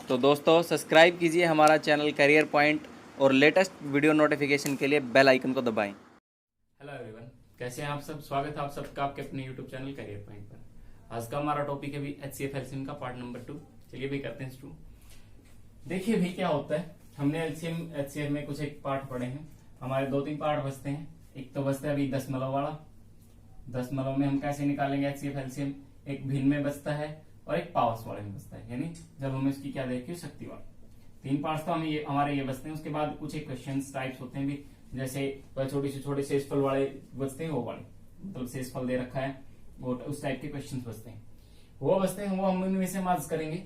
तो दोस्तों सब्सक्राइब कीजिए हमारा चैनल करियर पॉइंट और लेटेस्ट वीडियो नोटिफिकेशन के लिए बेल आइकन को दबाएं। हेलो एवरीवन, कैसे हैं आप सब। स्वागत है आप सबका आपके अपने यूट्यूब चैनल करियर पॉइंट पर। आज का हमारा टॉपिक है भी HCF एलसीएम का पार्ट नंबर 2। चलिए भी करते हैं शुरू। देखिए भाई क्या होता है, हमने एलसीएम HCF में कुछ एक पार्ट पढ़े हैं। हमारे 2-3 पार्ट बचते हैं। एक तो बचता है अभी दशमलव वाला। दशमलव में हम कैसे निकालेंगे HCF एलसीएम। एक भिन्न में बचता है और एक पावर्स वाले में बचता है, यानी जब हमें इसकी क्या देखिए शक्ति वाला। 3 पार्ट्स तो हमें हमारे ये बचते हैं। उसके बाद कुछ एक क्वेश्चन टाइप्स होते हैं भी, जैसे वह छोटे शेषफल वाले बचते हैं, वो वाले मतलब शेषफल दे रखा है वो उस टाइप के क्वेश्चंस बचते हैं, वो बचते हैं, वो हम इनमें से मार्क्स करेंगे।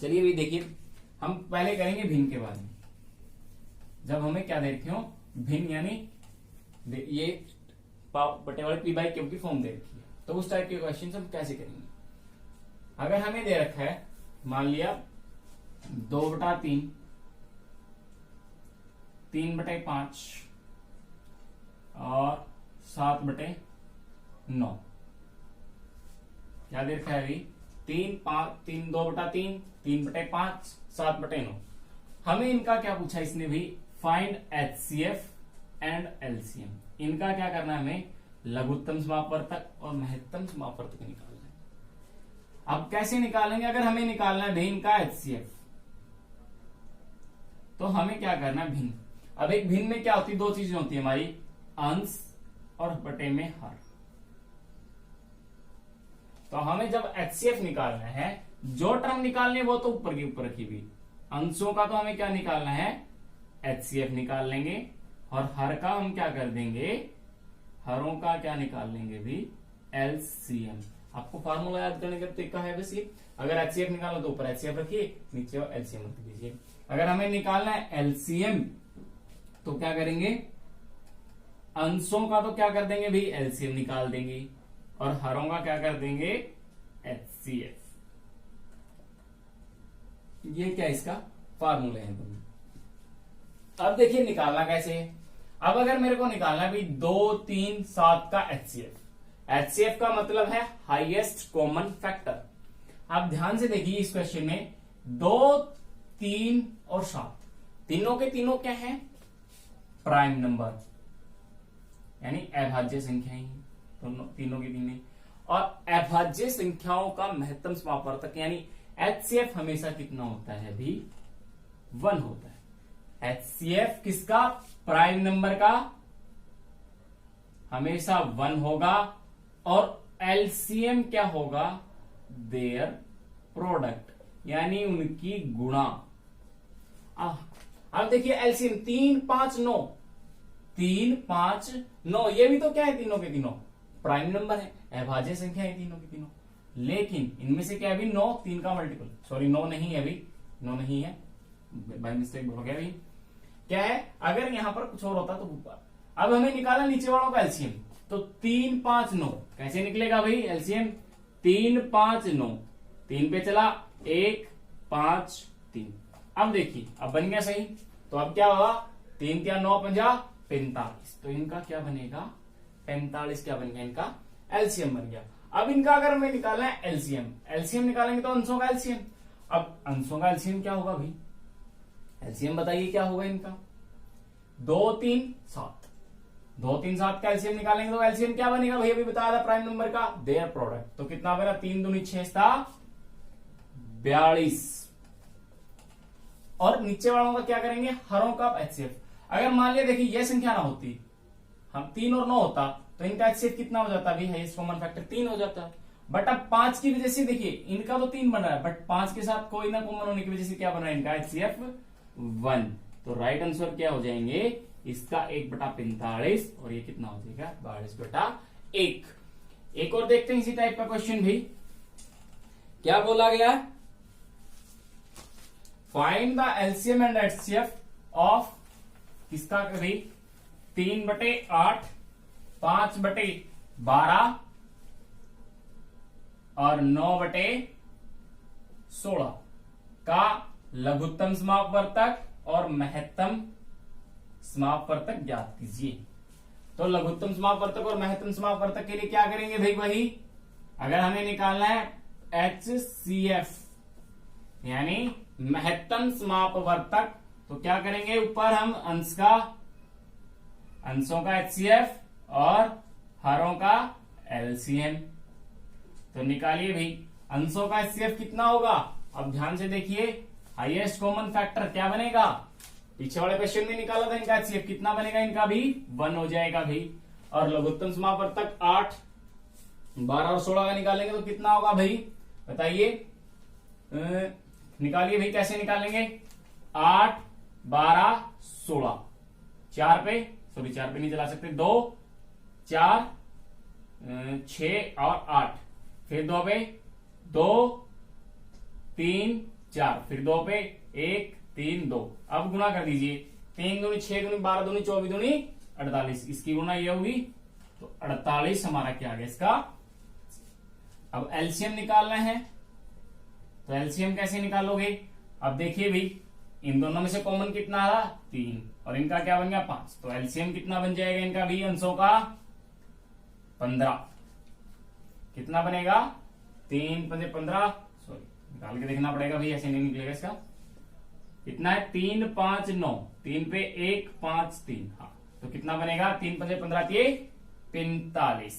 चलिए भी देखिए, हम पहले करेंगे भिन्न के बारे में। जब हमें क्या दे रखे हो भिन्न, यानी ये बटे वाले पी बाई क्यू की फॉर्म दे रखी है, तो उस टाइप के क्वेश्चन हम कैसे करेंगे। अगर हमें दे रखा है मान लिया 2/3, 3/5 और 7/9, क्या दे रखा है अभी 3 2/3, 3/5, 7/9। हमें इनका क्या पूछा इसने भी, फाइंड HCF एंड LCM। इनका क्या करना है, हमें लघुत्तम समापवर्तक और महत्तम समापवर्तक निकालना है। अब कैसे निकालेंगे, अगर हमें निकालना है भिन्न का HCF तो हमें क्या करना है भिन्न। अब एक भिन्न में क्या होती है, 2 चीजें होती है हमारी, अंश और बटे में हर। तो हमें जब HCF निकालना है, जो टर्म निकालने वो तो ऊपर की ऊपर रखी हुई, अंशों का तो हमें क्या निकालना है HCF निकाल लेंगे, और हर का हम क्या कर देंगे, हरों का क्या निकाल लेंगे भी LCM। आपको फार्मूला याद करने का तरीका है बस ये, अगर HCF निकालना तो ऊपर HCF रखिए, नीचे LCM रख दीजिए। अगर हमें निकालना है LCM तो क्या करेंगे, अंशों का तो क्या कर देंगे भी LCM निकाल देंगे, और हरों का क्या कर देंगे HCF। ये क्या इसका फार्मूला है। अब देखिए निकालना कैसे है। अब अगर मेरे को निकालना है भी 2, 3, 7 का HCF का मतलब है हाईएस्ट कॉमन फैक्टर। आप ध्यान से देखिए इस क्वेश्चन में 2, 3 और 7 तीनों के तीनों क्या है, प्राइम नंबर, यानी अभाज्य संख्याएं हैं तीनों की तीनों। और अभाज्य संख्याओं का महत्तम समापवर्तक यानी HCF हमेशा कितना होता है भी 1 होता है। HCF किसका, प्राइम नंबर का हमेशा 1 होगा, और LCM क्या होगा, देयर प्रोडक्ट, यानी उनकी गुणा। अब देखिए LCM 3, 5, 9, 3, 5, 9, ये भी तो क्या है, तीनों के तीनों प्राइम नंबर है, अभाज्य संख्या है तीनों की तीनों। लेकिन इनमें से क्या है अभी 9, 3 का मल्टीपल, सॉरी 9 नहीं है अभी, 9 नहीं है, बाय मिस्टेक हो गया अभी। क्या है, अगर यहां पर कुछ और होता तो ऊपर। अब हमें निकाला नीचे वालों का LCM, तो 3, 5, 9 कैसे निकलेगा भाई LCM, 3, 5, 9, 3 पे चला 1, 5, 3। अब देखिए अब बन गया सही, तो अब क्या होगा 3 क्या 9, 50, 45। तो इनका क्या बनेगा 45, क्या बन गया इनका LCM बन गया। अब इनका अगर हमें निकालना है LCM निकालेंगे तो अंशों का LCM। अब अंशों का LCM क्या होगा भाई, LCM बताइए क्या होगा इनका, 2, 3, 7, 2, 3, 7 का LCM निकालेंगे तो LCM क्या बनेगा भाई, अभी बताया था प्राइम नंबर का देयर प्रोडक्ट। तो कितना बना, 3 दूनी 6 था 42। और नीचे वालों का क्या करेंगे, हरों का HCF। अगर मान लिया देखिए ये संख्या ना होती, हम 3 और 9 होता तो इनका HCF कितना हो जाता, अभी हाईएस्ट कॉमन फैक्टर 3 हो जाता। बट अब 5 की वजह से देखिए इनका तो 3 बन रहा है, बट 5 के साथ कोई ना कॉमन होने की वजह से क्या बन रहा है इनका HCF 1। तो राइट आंसर क्या हो जाएंगे इसका 1/45, और ये कितना हो जाएगा 42/1। एक और देखते हैं इसी टाइप का क्वेश्चन भी, क्या बोला गया, find the LCM and HCF of किसका कभी 3/8, 5/12 और 9/16 का लघुत्तम समापवर्तक और महत्तम समापवर्तक ज्ञात कीजिए। तो लघुत्तम समापवर्तक और महत्तम समापवर्तक के लिए क्या करेंगे भाई, वही अगर हमें निकालना है HCF यानी महत्तम समापवर्तक। तो क्या करेंगे, ऊपर हम अंशों का एचसीएफ और हरों का एलसीएम। तो निकालिए भाई, अंशों का एचसीएफ कितना होगा। अब ध्यान से देखिए, हाईएस्ट कॉमन फैक्टर क्या बनेगा, पीछे वाले क्वेश्चन में निकाला था इनका एचसीएफ कितना बनेगा, इनका भी 1 हो जाएगा भाई। और लघुत्तम समापवर्तक 8, 12 और 16 का निकालेंगे तो कितना होगा भाई, बताइए। निकालिए भाई, कैसे निकालेंगे, 8, 12, 16, 4 पे नहीं चला सकते, 2, 4, 6 और 8, फिर 2 पे 2, 3, 4, फिर 2 पे 1, 3, 2। अब गुणा कर दीजिए, 3 दूनी 6 दूनी 12 दूनी 24 दूनी 48, इसकी गुणा ये होगी तो 48 हमारा क्या आ गया इसका। अब एलसीएम निकालना है, तो एलसीएम कैसे निकालोगे। अब देखिए भाई, इन दोनों में से कॉमन कितना आ रहा, 3, और इनका क्या बन गया 5। तो एलसीएम कितना बन जाएगा इनका भी, अंशों का 15। कितना बनेगा, 3 पंजे 15, सॉरी निकाल के देखना पड़ेगा भाई, ऐसे नहीं निकलेगा इसका। कितना है, 3, 5, 9, 3 पे 1, 5, 3, हाँ। तो कितना बनेगा, 3 पंजे 15 दिए 45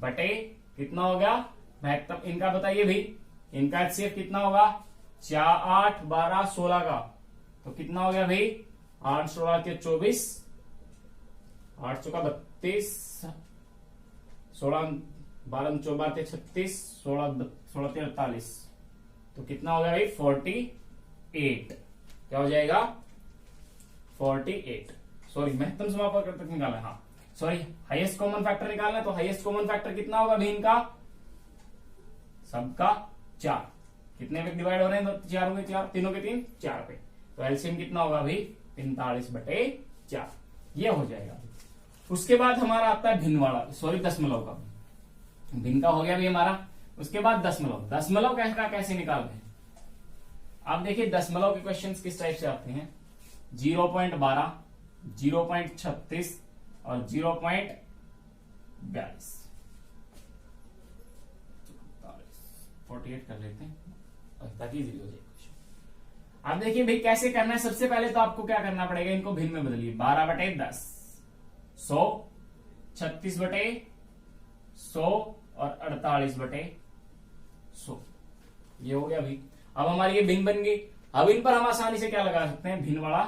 बटे कितना हो गया महत्तम। इनका बताइए भाई, इनका एचसीएफ कितना होगा, 4, 8, 12, 16 का। तो कितना हो गया भाई, 8, 16 के 24, 8 चौका 32, 16, 12, 14 के 36, 16 के 48। तो कितना हो गया भाई, 48। क्या हो जाएगा, 48। सॉरी, महत्तम समापवर्तक निकालना है, हाँ सॉरी, हाईएस्ट कॉमन फैक्टर निकालना है। तो हाईएस्ट कॉमन फैक्टर कितना होगा भाई इनका, सबका 4। कितने पे डिवाइड हो रहे हैं, तो 4 होंगे, 4 तीनों के 3, 4 पे। तो एलसीएम कितना होगा भाई, 45 बटे 4, ये हो जाएगा। उसके बाद हमारा आता है भिन्न वाला, सॉरी दशमलव का। भिन्न का हो गया भाई हमारा। उसके बाद दशमलव, दशमलव कैसे निकालते हैं। आप देखिए, दशमलव के क्वेश्चंस किस टाइप से आते हैं, 0.12, 0.36 और 0.42। 48 कर लेते हैं ताकि इजीली हो जाए क्वेश्चन। अब देखिए भाई कैसे करना है। सबसे पहले तो आपको क्या करना पड़ेगा, इनको भिन्न में बदलिए, 12 बटे 10, 100, 36 बटे 100 और 48 बटे 100। ये हो गया भाई। अब हमारी ये भिन्न बन गई। अब इन पर हम आसानी से क्या लगा सकते हैं, भिन्न वाला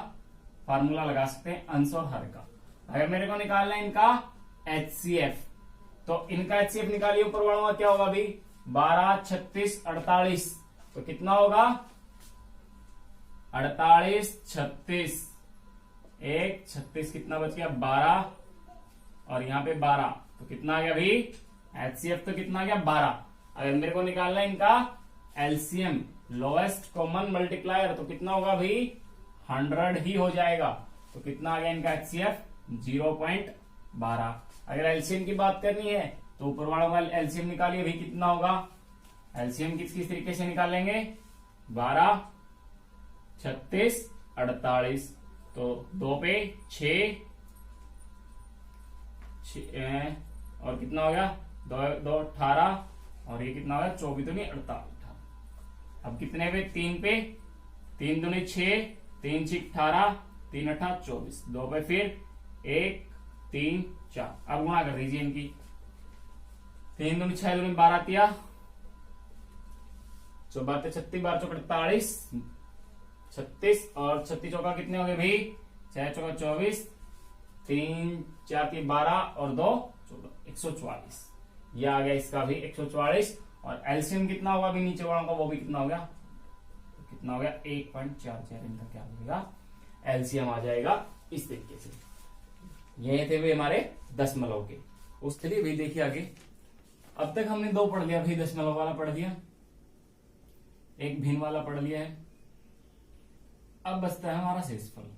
फार्मूला लगा सकते हैं, अंश और हर का। अगर मेरे को निकालना है इनका एचसीएफ, तो इनका एचसीएफ निकालिए, ऊपर वाला क्या होगा भाई, 12, 36, 48। तो कितना होगा, 48, 36, 1, 36 कितना बच गया, 12 और यहां पे 12। तो कितना आ गया भाई, एचसीएफ तो कितना आ गया 12। अगर मेरे को निकालना है इनका एलसीएम, लोएस्ट कॉमन मल्टीप्लायर, तो कितना होगा भाई, 100 ही हो जाएगा। तो कितना आ गया इनका एचसीएफ, 0.12। अगर एलसीएम की बात करनी है तो ऊपर वालों का एलसीएम निकालिए भाई, कितना होगा। एलसीएम किस तरीके से निकालेंगे, 12, 36, 48। तो 2 पे 6 और कितना हो गया, 2 18 और ये कितना हो गया, 24 दूनी 48। अब कितने पे, 3 पे, 3 दूनी 6, 3 6 18, 3 8 24, 2 पे फिर 1 3 4। अब गुणा कर दीजिए इनकी, 3 दूनी 6 दूनी 12 तिया 14 36, 12 चौका 48, 36 और 36 चौका कितने हो गए भाई, 6 चौका 24, 3 4 12 और 2 14, 144। ये आ गया इसका भी 144। और एलसीएम कितना होगा भी नीचे वालों का, वो भी कितना हो गया, तो कितना हो गया 1.44। इनका क्या होगा, एलसीएम आ जाएगा इस तरीके से। ये थे भाई हमारे दशमलव के। उसके लिए भी देखिए आगे, अब तक हमने 2 पढ़ लिया भाई, दशमलव वाला पढ़ लिया, एक भिन्न वाला पढ़ लिया है। अब बचता है हमारा शेषफल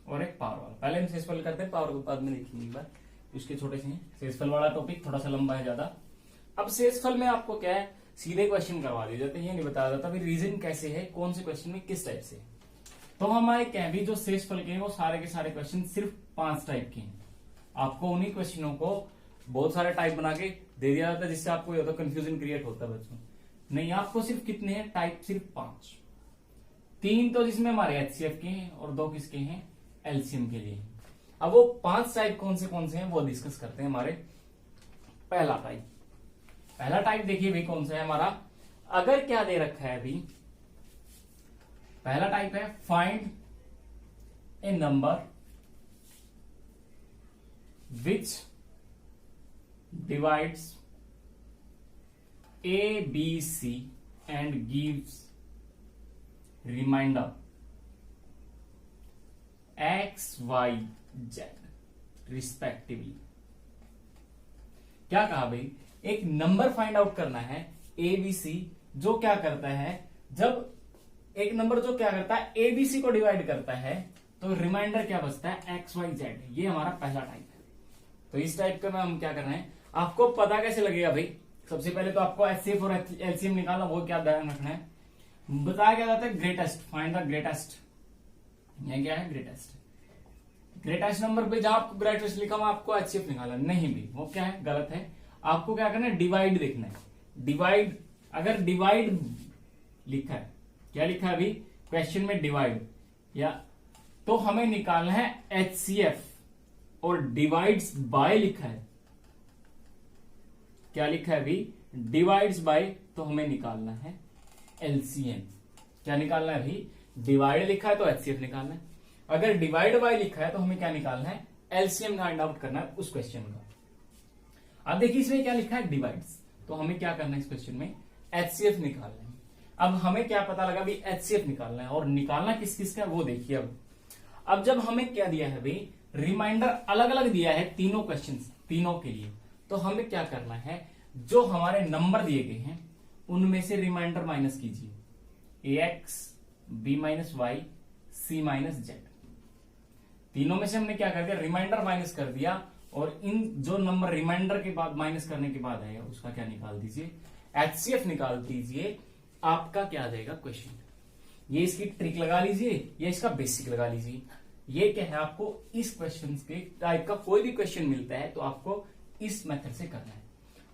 और एक पावर वाला। पहले हम शेषफल करते हैं, पावर को बाद में देखेंगे एक बार, उसके छोटे से हैं। शेषफल वाला टॉपिक थोड़ा सा लंबा है ज्यादा। अब शेषफल में आपको क्या है, सीधे क्वेश्चन करवा दिए जाते हैं, ये नहीं बताया जाता भी रीजन कैसे है, कौन से क्वेश्चन में किस टाइप से। तो हमारे क्या भी जो शेषफल के हैं वो सारे के सारे क्वेश्चन सिर्फ 5 टाइप के हैं। आपको उन्हीं क्वेश्चनों को बहुत सारे टाइप बना के दे दिया जाता है, जिससे आपको कंफ्यूजन क्रिएट होता है बच्चों। नहीं, आपको सिर्फ कितने हैं टाइप, सिर्फ 5। 3 तो जिसमें हमारे एचसीएफ के हैं और 2 किसके हैं, एलसीएम के लिए हैं। अब वो 5 टाइप कौन से हैं वो डिस्कस करते हैं। हमारे पहला टाइप देखिए भाई कौन सा है हमारा, अगर क्या दे रखा है अभी, पहला टाइप है find A number which divides A, B, C and gives remainder X, Y, Z respectively। क्या कहा भाई, एक नंबर फाइंड आउट करना है A, B, C जो क्या करता है, जब एक नंबर जो क्या करता है A, B, C को डिवाइड करता है तो रिमाइंडर क्या बचता है X, Y, Z। ये हमारा पहला टाइप है। तो इस टाइप का हम क्या कर रहे हैं, आपको पता कैसे लगेगा भाई, सबसे पहले तो आपको एचसीएफ और एलसीएम निकालना, वो क्या ध्यान रखना है, बताया क्या जाता है ग्रेटेस्ट, फाइंड द ग्रेटेस्ट। ये क्या है, ग्रेटेस्ट नंबर पे जहां आपको ग्रेटेस्ट लिखा हुआ आपको एचसीएफ निकालना नहीं भी, वो क्या है, गलत है। आपको क्या करना है, डिवाइड देखना है। डिवाइड, अगर डिवाइड लिखा है, क्या लिखा है अभी क्वेश्चन में डिवाइड, या तो हमें निकालना है एचसीएफ, और डिवाइड्स बाय लिखा है, क्या लिखा है अभी डिवाइड्स बाय, तो हमें निकालना है एलसीएम। क्या निकालना है अभी, डिवाइड लिखा है तो एचसीएफ निकालना है, अगर डिवाइड बाय लिखा है तो हमें क्या निकालना है, एलसीएम फाइंड आउट करना है उस क्वेश्चन का। अब देखिए इसमें क्या लिखा है डिवाइड्स, तो हमें क्या करना है इस क्वेश्चन में, एचसीएफ निकालना है। अब हमें क्या पता लगा भी एचसीएफ निकालना है, और निकालना किस किस का वो देखिए। अब जब हमें क्या दिया है भाई, रिमाइंडर अलग अलग दिया है तीनों क्वेश्चंस, तीनों के लिए, तो हमें क्या करना है, जो हमारे नंबर दिए गए हैं उनमें से रिमाइंडर माइनस कीजिए, ax, b minus y, c minus z. तीनों में से हमने क्या कर दिया, रिमाइंडर माइनस कर दिया, और इन जो नंबर रिमाइंडर के बाद माइनस करने के बाद आएगा उसका क्या निकाल दीजिए, एचसीएफ निकाल दीजिए। आपका क्या आ जाएगा क्वेश्चन। ये इसकी ट्रिक लगा लीजिए या इसका बेसिक लगा लीजिए। ये क्या है, आपको इस क्वेश्चन के टाइप का कोई भी क्वेश्चन मिलता है तो आपको इस मेथड से करना है।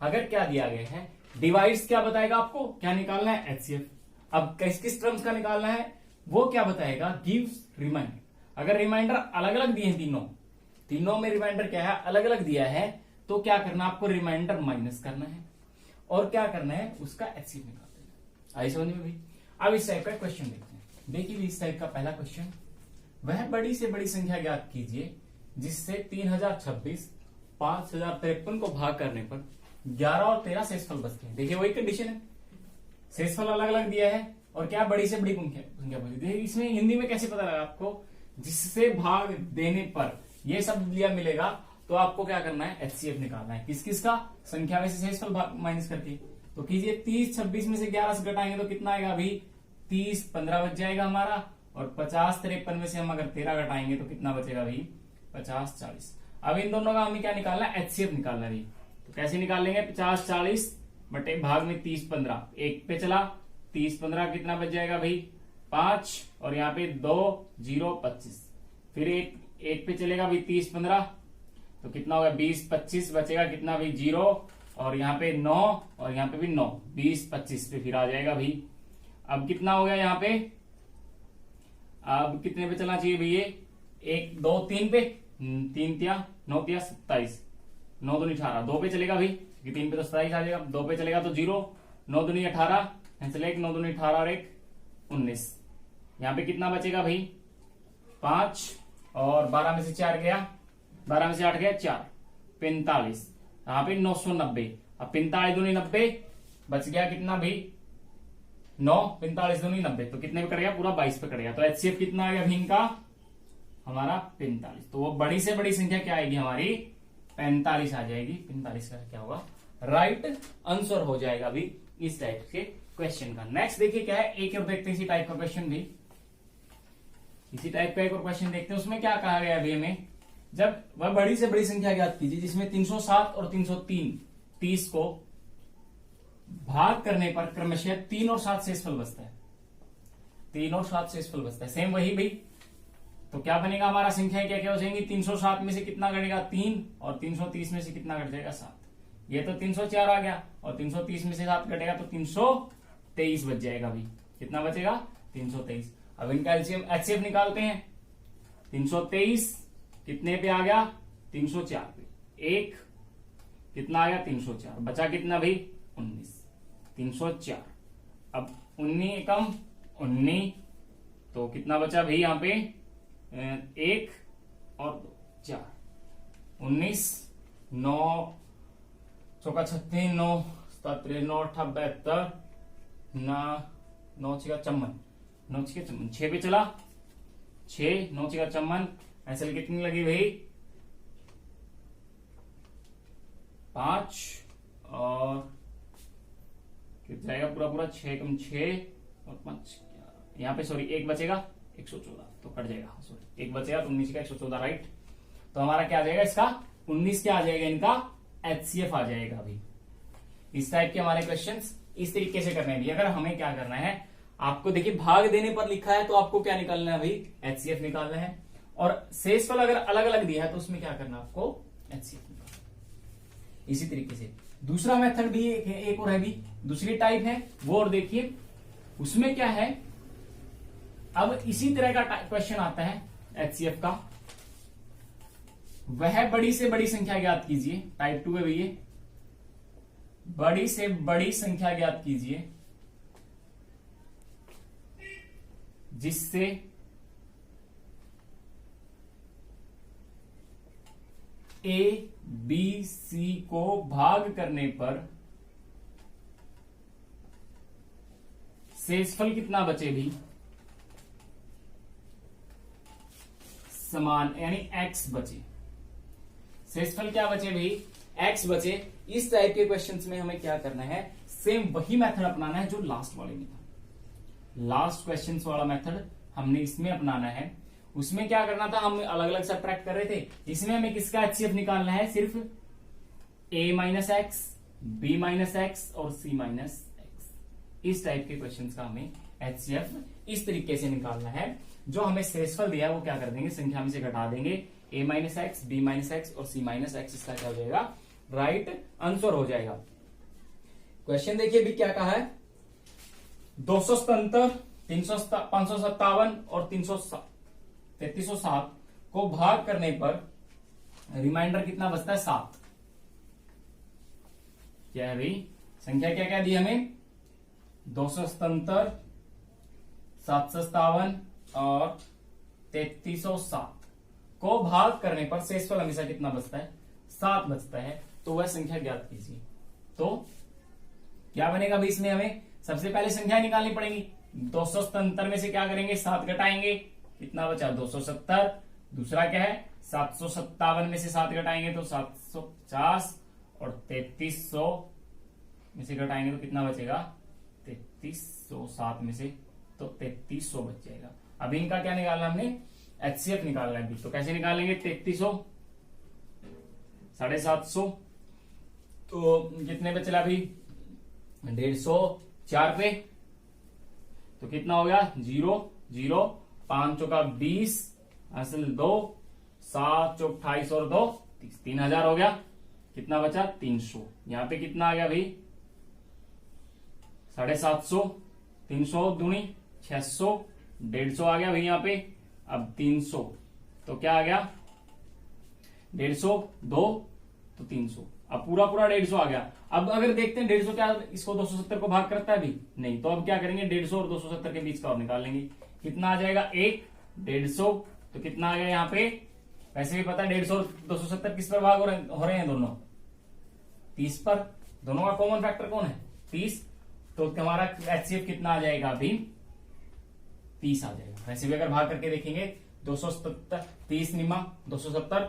अगर क्या दिया गया है डिवाइड्स, क्या बताएगा आपको, क्या निकालना है एचसीएफ। अब किस किस टर्म्स का निकालना है वो क्या बताएगा, गिव्स रिमाइंडर। अगर रिमाइंडर अलग अलग दिए हैं, तीनों में रिमाइंडर क्या है, अलग अलग दिया है, तो क्या करना, आपको रिमाइंडर माइनस करना है और क्या करना है, उसका एचसीएफ निकाल देना। आई समझ में भाई। अब इस टाइप का क्वेश्चन देखते हैं। देखिए इस टाइप का पहला क्वेश्चन, वह बड़ी से बड़ी संख्या ज्ञात कीजिए जिससे 3026 5053 को भाग करने पर 11 और 13 शेषफल बचते हैं। देखिए वही कंडीशन है, शेषफल अलग अलग दिया है और क्या बड़ी से बड़ी संख्या बची। देखिए इसमें हिंदी में कैसे पता लगा आपको, जिससे भाग देने पर ये सब लिया मिलेगा, तो आपको क्या करना है, एचसीएफ निकालना है। किस किस का, संख्या में से शेषफल माइनस करके। तो कीजिए 30 26 में से 11 से घटाएंगे तो कितना आएगा अभी, 30 15 बच जाएगा हमारा, और 50 53 में से हम अगर 13 घटाएंगे तो कितना बचेगा अभी, 50 40। अब इन दोनों का हमें क्या निकालना है, एचसीएफ निकालना है। तो कैसे निकाल लेंगे, 50 40 बटे भाग में 30 15, एक पे चला 30 15 कितना बच जाएगा भाई 5, और यहाँ पे 2 0 25, फिर एक पे चलेगा भाई 30 15, तो कितना होगा 20 25 बचेगा कितना भाई 0, और यहाँ पे 9 और यहाँ पे भी 9, 20 25 पे फिर आ जाएगा भाई। अब कितना हो गया यहाँ पे, अब कितने पे चलना चाहिए भैया, 1 2 3 पे, 3 तिया 9 तिया 27, 9 दूनी 18, 2 पे चलेगा भाई, 3 पे तो 27 आ जाएगा, 2 पे चलेगा तो 0, 9 दूनी 18, 9 दूनी 18 और 1 19। यहाँ पे कितना बचेगा भाई 5, और 12 में से 4 गया, 12 में से 8 गया 4, 45, यहाँ पे 990। अब 45 दूनी 90, बच गया कितना भाई 9, 45 दूनी 90, तो कितने पे कट गया, पूरा 22 पे कट गया। तो एचसीएफ कितना आ गया भीम का हमारा 45। तो वो बड़ी से बड़ी संख्या क्या आएगी हमारी 45 आ जाएगी। 45 का क्या होगा, राइट आंसर हो जाएगा अभी इस टाइप के क्वेश्चन का। नेक्स्ट देखिए क्या है, एक और देखते हैं इसी टाइप का क्वेश्चन भी, इसी टाइप का एक और क्वेश्चन देखते हैं। उसमें क्या कहा गया अभी हमें, जब वह बड़ी से बड़ी संख्या ज्ञात कीजिए जिसमें 307 और 303 30 को भाग करने पर क्रमशः 3 और 7 शेषफल बचता है, 3 और 7 शेषफल बचता है। सेम वही भाई, तो क्या बनेगा हमारा, संख्या क्या क्या हो जाएंगी, 307 में से कितना घटेगा 3, और 330 में से कितना घट जाएगा 7। ये तो 304 आ गया, और 330 में से 7 घटेगा तो 323 बच जाएगा अभी। कितना बचेगा? 323। अब इनका एलसीएम एचसीएफ निकालते हैं। 323 कितने पे आ गया? 304 पे। एक कितना आ गया? 304। बचा कितना भाई? 19। 304। अब 19 एकम 19, तो कितना बचा भाई यहाँ पे? 1 और 2 4। 19 9 चौका 36 9 7 9 8 72 9 6 54 9 6 54 6 पे चला 6 9 6 54। ऐसे कितनी लगी भाई? 5 और कितना जाएगा? पूरा पूरा 6 कम 6 और 5 यहाँ पे सॉरी 1 बचेगा 114, तो कट जाएगा। सॉरी 1 बचेगा तो 19 का 114 राइट। तो हमारा क्या आ जाएगा? इसका 19 क्या आ जाएगा? इनका एचसीएफ आ जाएगा अभी। इस टाइप के हमारे क्वेश्चंस इस तरीके से करने हैं। अगर हमें क्या करना है, आपको देखिए भाग देने पर लिखा है तो आपको क्या निकालना है भाई? एचसीएफ निकालना है। और शेषफल अगर अलग अलग दिया है तो उसमें क्या करना है आपको? एचसीएफ निकालना। इसी तरीके से दूसरा मेथड भी एक और है भी, दूसरी टाइप है वो, और देखिए उसमें क्या है। अब इसी तरह का क्वेश्चन आता है एचसीएफ का। वह बड़ी से बड़ी संख्या ज्ञात कीजिए। टाइप 2 है भैया। बड़ी से बड़ी संख्या ज्ञात कीजिए जिससे ए बी सी को भाग करने पर शेषफल कितना बचे भी? समान, यानी एक्स बचे। शेषफल क्या बचे भाई? एक्स बचे। इस टाइप के क्वेश्चंस में हमें क्या करना है? सेम वही मेथड अपनाना है जो लास्ट वाले में था। लास्ट क्वेश्चंस वाला मेथड हमने इसमें अपनाना है। उसमें क्या करना था? हम अलग अलग सब्ट्रैक्ट कर रहे थे। इसमें हमें किसका एचसीएफ निकालना है? सिर्फ a minus x, b minus x और c माइनस एक्स। इस टाइप के क्वेश्चंस का हमें एचसीएफ इस तरीके से निकालना है। जो हमें शेषफल दिया है वो क्या कर देंगे? संख्या में से घटा देंगे। a minus x, b minus x और c माइनस एक्स, इसका क्या हो जाएगा? राइट आंसर हो जाएगा। क्वेश्चन देखिए भी क्या कहा है? 277 557 और 3307 को भाग करने पर रिमाइंडर कितना बचता है? 7। क्या है भाई? संख्या क्या क्या दी हमें? 277 757 और 3307 को भाग करने पर शेषफल हमेशा कितना बचता है? 7 बचता है। तो वह संख्या ज्ञात कीजिए। तो क्या बनेगा भाई? इसमें हमें सबसे पहले संख्या निकालनी पड़ेगी। 277 में से क्या करेंगे? 7 घटाएंगे। कितना बचा? 270। दूसरा क्या है? 757 में से 7 घटाएंगे तो 750 और 3300 में से घटाएंगे तो कितना बचेगा? 3307 में से तो 3300 बच जाएगा। अभी इनका क्या निकालना हमने? एचसीएफ निकालना है। तो कैसे निकालेंगे? 3300 750 तो कितने पे चला अभी? 150 4 पे तो कितना हो गया? 0 0 5 चौका 20 असल 2 7 चौक 28 और 2 30 3000 हो गया। कितना बचा? 300। यहां पे कितना आ गया भाई? 750 300 दूनी 600 150 आ गया भाई यहाँ पे। अब 300 तो क्या आ गया? 150 2 तो 300। अब पूरा पूरा 150 आ गया। अब अगर देखते हैं 150 क्या इसको 270 को भाग करता है भी? नहीं। तो अब क्या करेंगे? 150 और 270 के बीच का और निकाल लेंगे। कितना आ जाएगा? 1 150 तो कितना आ गया यहाँ पे? वैसे भी पता है 150 और 270 किस पर भाग हो रहे हैं? दोनों 30 पर। दोनों का कॉमन फैक्टर कौन है? 30। तो हमारा एचसीएफ कितना आ जाएगा? अभी 30 आ जाएगा। वैसे भी अगर भाग करके देखेंगे 270 30 निमा 270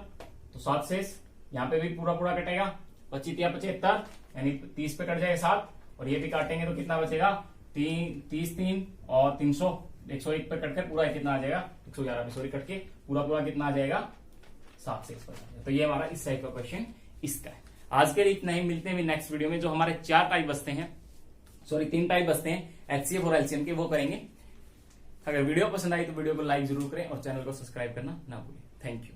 तो 7 शेष। यहाँ पे भी पूरा पूरा कटेगा। 25 या 75 यानी 30 पे कट जाएगा 7 और ये भी काटेंगे तो कितना बचेगा? 30 3 और 300 101 पे कटकर पूरा कितना आ जाएगा? 111 पे सॉरी कट के पूरा पूरा कितना आ जाएगा? 7 शेष बचा। तो ये हमारा इस टाइप का क्वेश्चन इसका है। आज के लिए इतना ही। मिलते हैं नेक्स्ट वीडियो में। जो हमारे 4 टाइप बचते हैं, सॉरी 3 टाइप बचते हैं एचसीएफ और एलसीएम के, वो करेंगे। अगर वीडियो पसंद आई तो वीडियो को लाइक जरूर करें और चैनल को सब्सक्राइब करना ना भूलें। Thank you.